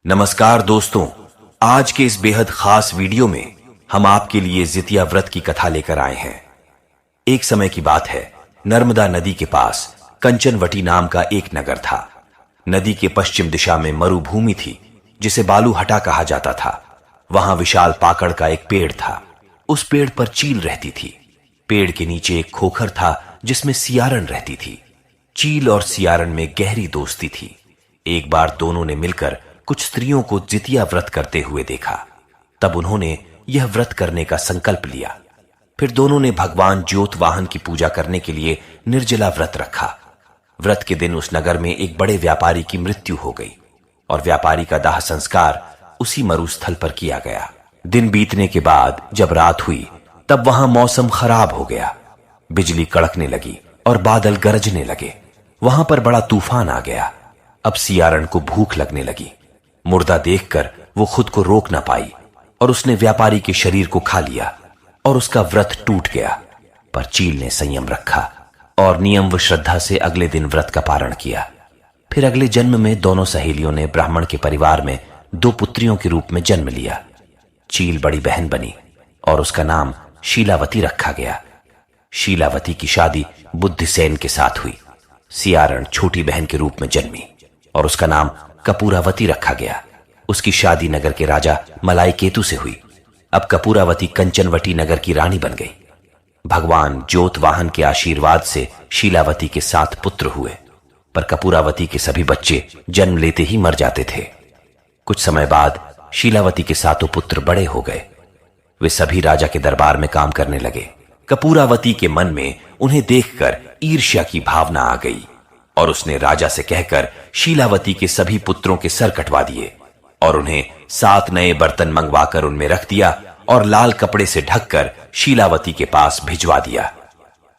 नमस्कार दोस्तों, आज के इस बेहद खास वीडियो में हम आपके लिए जितिया व्रत की कथा लेकर आए हैं। एक समय की बात है, नर्मदा नदी के पास कंचनवटी नाम का एक नगर था। नदी के पश्चिम दिशा में मरुभूमि थी जिसे बालूहटा कहा जाता था। वहां विशाल पाकड़ का एक पेड़ था। उस पेड़ पर चील रहती थी। पेड़ के नीचे एक खोखर था जिसमें सियारन रहती थी। चील और सियारन में गहरी दोस्ती थी। एक बार दोनों ने मिलकर कुछ स्त्रियों को जितिया व्रत करते हुए देखा। तब उन्होंने यह व्रत करने का संकल्प लिया। फिर दोनों ने भगवान ज्योतवाहन की पूजा करने के लिए निर्जला व्रत रखा। व्रत के दिन उस नगर में एक बड़े व्यापारी की मृत्यु हो गई और व्यापारी का दाह संस्कार उसी मरुस्थल पर किया गया। दिन बीतने के बाद जब रात हुई तब वहां मौसम खराब हो गया। बिजली कड़कने लगी और बादल गरजने लगे। वहां पर बड़ा तूफान आ गया। अब सियारन को भूख लगने लगी। मुर्दा देखकर वो खुद को रोक ना पाई और उसने व्यापारी के शरीर को खा लिया और उसका व्रत टूट गया। पर चील ने संयम रखा और नियम व श्रद्धा से अगले दिन व्रत का पारण किया। फिर अगले जन्म में दोनों सहेलियों ने ब्राह्मण के परिवार में 2 पुत्रियों के रूप में जन्म लिया। चील बड़ी बहन बनी और उसका नाम शीलावती रखा गया। शीलावती की शादी बुद्धिसेन के साथ हुई। सियारन छोटी बहन के रूप में जन्मी और उसका नाम कपूरावती रखा गया। उसकी शादी नगर के राजा मलाईकेतु से हुई। अब कपूरावती कंचनवटी नगर की रानी बन गई। भगवान ज्योतवाहन के आशीर्वाद से शीलावती के 7 पुत्र हुए, पर कपूरावती के सभी बच्चे जन्म लेते ही मर जाते थे। कुछ समय बाद शीलावती के 7 पुत्र बड़े हो गए। वे सभी राजा के दरबार में काम करने लगे। कपूरावती के मन में उन्हें देखकर ईर्ष्या की भावना आ गई और उसने राजा से कहकर शीलावती के सभी पुत्रों के सर कटवा दिए और उन्हें 7 नए बर्तन मंगवाकर उनमें रख दिया और लाल कपड़े से ढककर शीलावती के पास भिजवा दिया।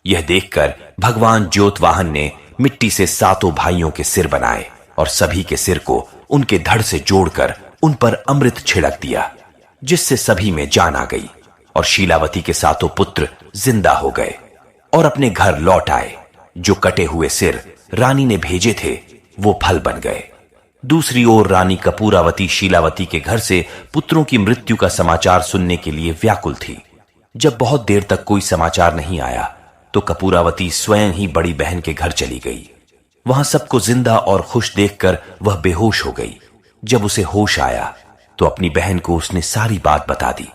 यह देखकर भगवान ज्योतवाहन ने मिट्टी से 7 भाइयों के सिर बनाए और सभी के सिर को उनके धड़ से जोड़कर उन पर अमृत छिड़क दिया, जिससे सभी में जान आ गई और शीलावती के 7 पुत्र जिंदा हो गए और अपने घर लौट आए। जो कटे हुए सिर रानी ने भेजे थे वो फल बन गए। दूसरी ओर रानी कपूरावती शीलावती के घर से पुत्रों की मृत्यु का समाचार सुनने के लिए व्याकुल थी। जब बहुत देर तक कोई समाचार नहीं आया तो कपूरावती स्वयं ही बड़ी बहन के घर चली गई। वहां सबको जिंदा और खुश देखकर वह बेहोश हो गई। जब उसे होश आया तो अपनी बहन को उसने सारी बात बता दी।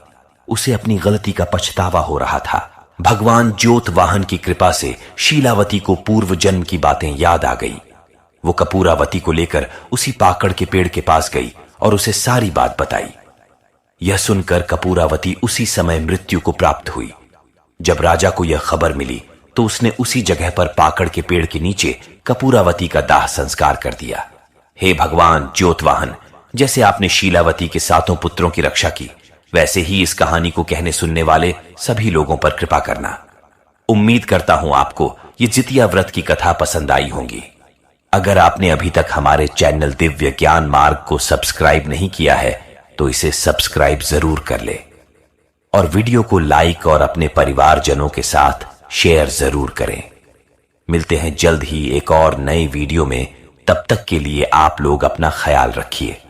उसे अपनी गलती का पछतावा हो रहा था। भगवान ज्योतवाहन की कृपा से शीलावती को पूर्व जन्म की बातें याद आ गई। वो कपूरावती को लेकर उसी पाकड़ के पेड़ के पास गई और उसे सारी बात बताई। यह सुनकर कपूरावती उसी समय मृत्यु को प्राप्त हुई। जब राजा को यह खबर मिली तो उसने उसी जगह पर पाकड़ के पेड़ के नीचे कपूरावती का दाह संस्कार कर दिया। हे भगवान ज्योतवाहन, जैसे आपने शीलावती के 7 पुत्रों की रक्षा की, वैसे ही इस कहानी को कहने सुनने वाले सभी लोगों पर कृपा करना। उम्मीद करता हूं आपको ये जितिया व्रत की कथा पसंद आई होंगी। अगर आपने अभी तक हमारे चैनल दिव्य ज्ञान मार्ग को सब्सक्राइब नहीं किया है तो इसे सब्सक्राइब जरूर कर ले और वीडियो को लाइक और अपने परिवारजनों के साथ शेयर जरूर करें। मिलते हैं जल्द ही एक और नए वीडियो में। तब तक के लिए आप लोग अपना ख्याल रखिए।